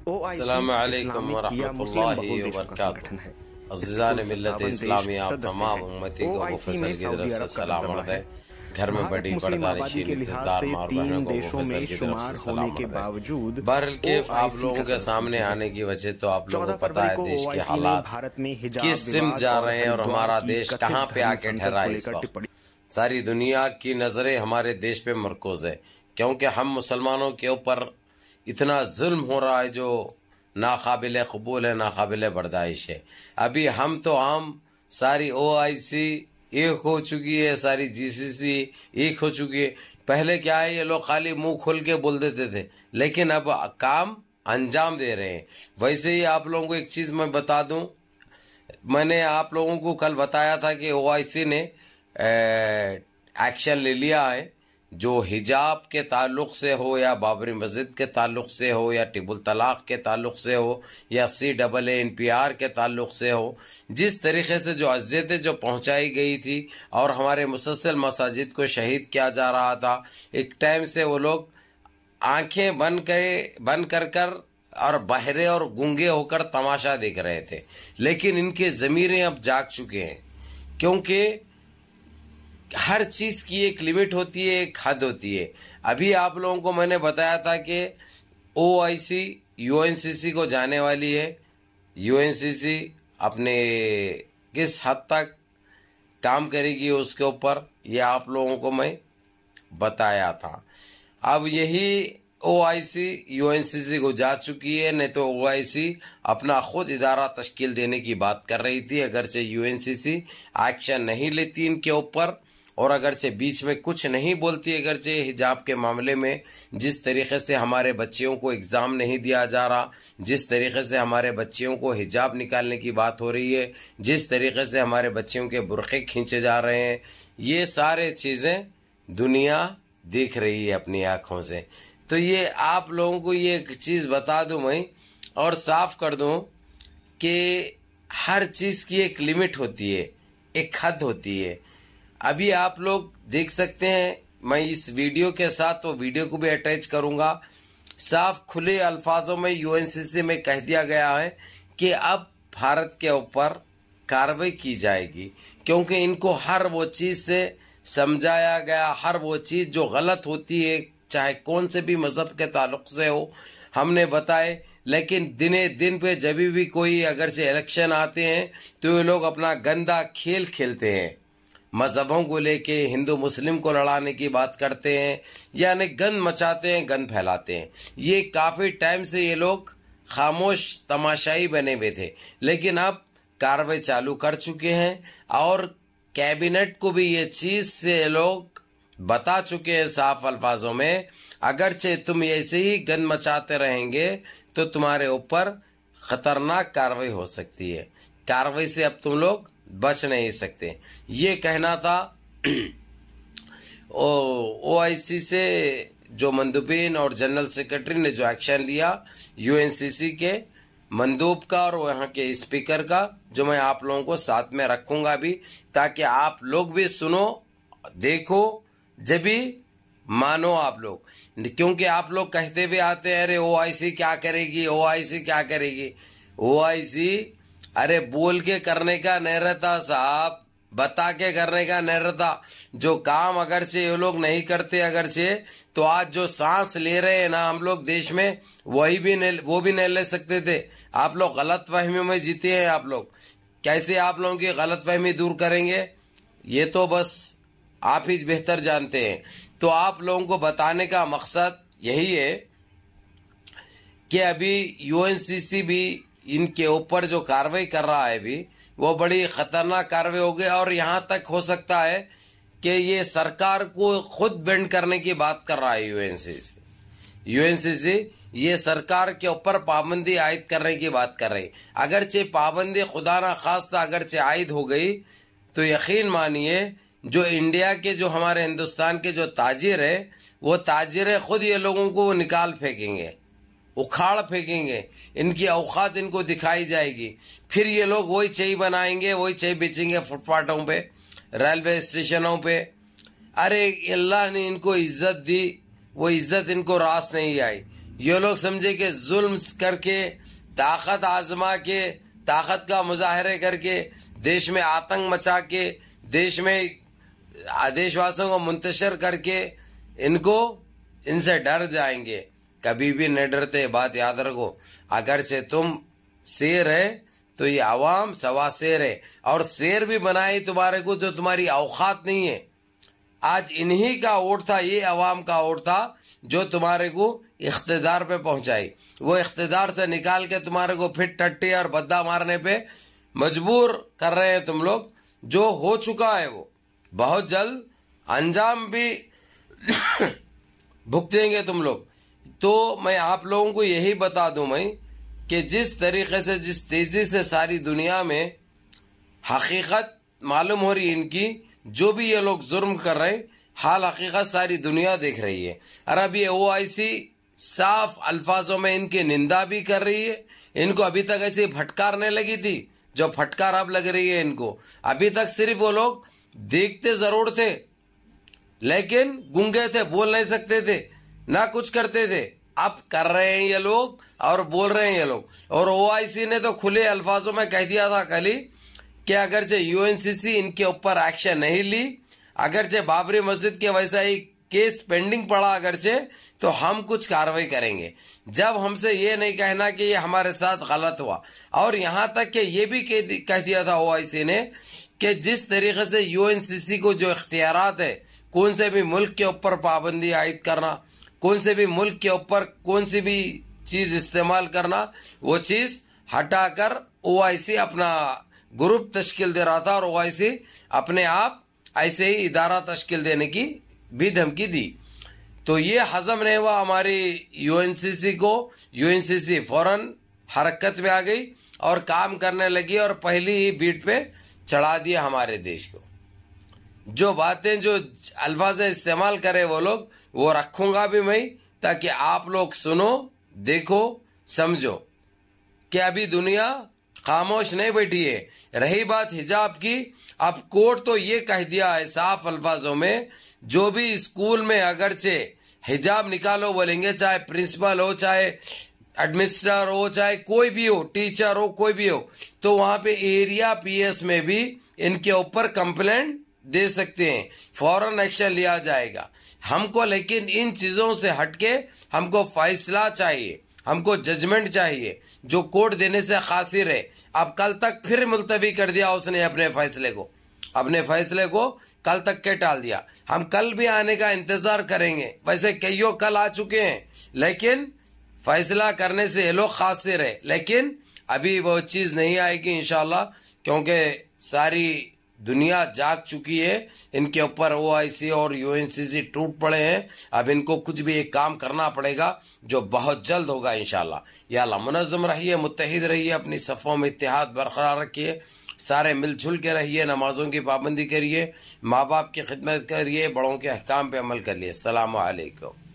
अस्सलामु अलैकुम व रहमतुल्लाहि व बरकातुहू। अज़ीज़ान मिल्लत इस्लामी, आप तमाम उम्मती को मुफ़स्सल की तरफ से सलाम अर्ज़ है। घर में बड़ी पर्दानशीन इज़्ज़तदार माँ और बहनों को मुफ़स्सल की तरफ से सलाम अर्ज़ है। बहरकेफ आप लोगों के सामने आने की वजह तो आप लोगों को पता है देश के हालात किस सिमत जा रहे हैं और हमारा देश कहाँ पे आके ठहरा है। इस वक्त सारी दुनिया की नज़रें हमारे देश पे मरकूज़ है, क्योंकि हम मुसलमानों के ऊपर इतना जुल्म हो रहा है जो नाकाबिल कबूल है, नाकाबिल बर्दाश्त है। अभी हम सारी OIC एक हो चुकी है, सारी GCC एक हो चुकी है। पहले क्या है, ये लोग खाली मुंह खोल के बोल देते थे, लेकिन अब काम अंजाम दे रहे हैं। वैसे ही आप लोगों को एक चीज़ मैं बता दूं, मैंने आप लोगों को कल बताया था कि OIC ने एक्शन ले लिया है, जो हिजाब के ताल्लुक से हो या बाबरी मस्जिद के ताल्लुक से हो या टिबुल तलाक के ताल्लुक से हो या CAA-NPR के ताल्लुक से हो, जिस तरीके से जो अज़ियतें जो पहुंचाई गई थी और हमारे मुसलसल मसाजिद को शहीद किया जा रहा था, एक टाइम से वो लोग आंखें बंद कर और बहरे और गूंगे होकर तमाशा देख रहे थे। लेकिन इनके ज़मीरें अब जाग चुके हैं, क्योंकि हर चीज की एक लिमिट होती है, एक हद होती है। अभी आप लोगों को मैंने बताया था कि OIC UNCC को जाने वाली है। UNCC अपने किस हद तक काम करेगी उसके ऊपर ये आप लोगों को मैं बताया था। अब यही OIC UNCC को जा चुकी है, नहीं तो OIC अपना खुद इदारा तश्कील देने की बात कर रही थी। अगरचे UNCC एक्शन नहीं लेती इनके ऊपर और अगरचे बीच में कुछ नहीं बोलती, अगरचे हिजाब के मामले में जिस तरीके से हमारे बच्चियों को एग्ज़ाम नहीं दिया जा रहा, जिस तरीके से हमारे बच्चियों को हिजाब निकालने की बात हो रही है, जिस तरीके से हमारे बच्चियों के बुरखे खींचे जा रहे हैं, ये सारे चीज़ें दुनिया देख रही है अपनी आँखों से। तो ये आप लोगों को ये एक चीज़ बता दूं मैं और साफ कर दूं कि हर चीज़ की एक लिमिट होती है, एक हद होती है। अभी आप लोग देख सकते हैं, मैं इस वीडियो के साथ वो वीडियो को भी अटैच करूंगा। साफ खुले अल्फाजों में UNCC में कह दिया गया है कि अब भारत के ऊपर कार्रवाई की जाएगी, क्योंकि इनको हर वो चीज़ से समझाया गया, हर वो चीज़ जो गलत होती है, चाहे कौन से भी मज़हब के ताल्लुक से हो, हमने बताए। लेकिन दिने दिन पे जब भी कोई अगर से इलेक्शन आते हैं तो ये लोग अपना गंदा खेल खेलते हैं, मज़हबों को लेके हिंदू मुस्लिम को लड़ाने की बात करते हैं, यानी गंद मचाते हैं, गंद फैलाते हैं। ये काफ़ी टाइम से ये लोग खामोश तमाशाई बने हुए थे, लेकिन अब कार्रवाई चालू कर चुके हैं और कैबिनेट को भी ये चीज़ से लोग बता चुके हैं साफ अल्फाजों में, अगरचे तुम ऐसे ही गंद मचाते रहेंगे तो तुम्हारे ऊपर खतरनाक कार्रवाई हो सकती है। कार्रवाई से अब तुम लोग बच नहीं सकते, ये कहना था। OIC से जो मंदूबीन और जनरल सेक्रेटरी ने जो एक्शन लिया UNCC के मंदूब का और वहाँ के स्पीकर का, जो मैं आप लोगों को साथ में रखूंगा भी, ताकि आप लोग भी सुनो, देखो, जब भी मानो आप लोग। क्योंकि आप लोग कहते हुए आते हैं, अरे OIC क्या करेगी, OIC क्या करेगी। OIC अरे बोल के करने का नहीं रहता साहब, बता के करने का नहीं रहता। जो काम अगर से ये लोग नहीं करते, अगर से तो आज जो सांस ले रहे हैं ना हम लोग देश में, वो भी नहीं ले सकते थे। आप लोग गलत फहमी में जीते हैं। आप लोग कैसे आप लोगों की गलत फहमी दूर करेंगे, ये तो बस आप ही बेहतर जानते हैं। तो आप लोगों को बताने का मकसद यही है कि अभी UNCC भी इनके ऊपर जो कार्रवाई कर रहा है भी, वो बड़ी खतरनाक कार्रवाई हो गई और यहाँ तक हो सकता है कि ये सरकार को खुद बेंड करने की बात कर रहा है। UNCC ये सरकार के ऊपर पाबंदी आयद करने की बात कर रही। अगरचे पाबंदी खुदा ना खास्ता अगरचे आयद हो गई तो यकीन मानिए जो इंडिया के, जो हमारे हिंदुस्तान के जो ताजिर है, वो ताजिर खुद ये लोगों को निकाल फेंकेंगे, उखाड़ फेंकेंगे, इनकी औकात इनको दिखाई जाएगी। फिर ये लोग वही चाय बनाएंगे, वही चाय बेचेंगे फुटपाथों पे, रेलवे स्टेशनों पे। अरे अल्लाह ने इनको इज्जत दी, वो इज्जत इनको रास नहीं आई। ये लोग समझे कि जुल्म करके, ताकत आजमा के, ताकत का मुजाहरे करके, देश में आतंक मचा के, देश में देशवासियों को मुंतशिर करके इनसे डर जाएंगे। कभी भी नहीं डरते, बात याद रखो। अगर से तुम शेर है तो ये आवाम सवा शेर है, और शेर भी बनाई तुम्हारे को जो तुम्हारी औकात नहीं है। आज इन्हीं का वोट था, ये अवाम का वोट था जो तुम्हारे को इख्तिदार पे पहुंचाई। वो इख्तिदार से निकाल के तुम्हारे को फिर टट्टी और बद्दा मारने पे मजबूर कर रहे हैं तुम लोग। जो हो चुका है वो बहुत जल्द अंजाम भी भुगतेंगे तुम लोग। तो मैं आप लोगों को यही बता दूं मैं कि जिस तरीके से, जिस तेजी से सारी दुनिया में हकीकत मालूम हो रही इनकी, जो भी ये लोग जुर्म कर रहे हैं, हाल हकीकत सारी दुनिया देख रही है। और अब ये OIC साफ अल्फाजों में इनकी निंदा भी कर रही है। इनको अभी तक ऐसी फटकारने लगी थी जो फटकार अब लग रही है इनको। अभी तक सिर्फ वो लोग देखते जरूर थे लेकिन गूंगे थे, बोल नहीं सकते थे, ना कुछ करते थे। अब कर रहे हैं ये लोग और बोल रहे हैं ये लोग। और OIC ने तो खुले अल्फाजों में कह दिया था कल ही कि अगरचे UNCC इनके ऊपर एक्शन नहीं ली, अगरचे बाबरी मस्जिद के वैसा ही केस पेंडिंग पड़ा अगरचे, तो हम कुछ कार्रवाई करेंगे। जब हमसे ये नहीं कहना कि ये हमारे साथ गलत हुआ। और यहां तक कि ये भी कह दिया था OIC ने कि जिस तरीके से UNCC को जो इख्तियारात है, कौन से भी मुल्क के ऊपर पाबंदी आयद करना, कौन से भी मुल्क के ऊपर कौन सी भी चीज इस्तेमाल करना, वो चीज हटाकर OIC अपना ग्रुप तश्कील दे रहा था। और OIC अपने आप ऐसे ही इदारा तश्कील देने की भी धमकी दी। तो ये हजम नहीं हुआ हमारी UNCC को। UNCC फौरन हरकत में आ गई और काम करने लगी और पहली ही बीट पे चढ़ा दिया हमारे देश को। जो बातें, जो अल्फाज इस्तेमाल करे वो लोग, वो रखूंगा भी मैं, ताकि आप लोग सुनो, देखो, समझो कि अभी दुनिया खामोश नहीं बैठी है। रही बात हिजाब की, अब कोर्ट तो ये कह दिया है साफ अल्फाजों में, जो भी स्कूल में अगरचे हिजाब निकालो बोलेंगे, चाहे प्रिंसिपल हो, चाहे एडमिनिस्ट्रेटर हो, चाहे कोई भी हो, टीचर हो, कोई भी हो, तो वहां पे एरिया PS में भी इनके ऊपर कंप्लेंट दे सकते हैं, फौरन एक्शन लिया जाएगा। हमको लेकिन इन चीजों से हटके हमको फैसला चाहिए, हमको जजमेंट चाहिए जो कोर्ट देने से कासिर है। अब कल तक फिर मुलतवी कर दिया उसने अपने फैसले को कल तक के टाल दिया। हम कल भी आने का इंतजार करेंगे। वैसे कईयों कल आ चुके हैं, लेकिन फैसला करने से ये लोग कासिर है। लेकिन अभी वो चीज नहीं आएगी इंशाल्लाह, क्योंकि सारी दुनिया जाग चुकी है। इनके ऊपर OIC और UNCC टूट पड़े हैं। अब इनको कुछ भी एक काम करना पड़ेगा जो बहुत जल्द होगा इंशाल्लाह। या अल्लाह, मुनज़्ज़म रहिए, मुत्तहिद रहिए, अपनी सफ़ों में इत्तेहाद बरकरार रखिए, सारे मिलजुल के रहिए, नमाजों की पाबंदी करिए, माँ बाप की खिदमत करिए, बड़ों के अहकाम पे अमल करिए। अस्सलामु अलैकुम।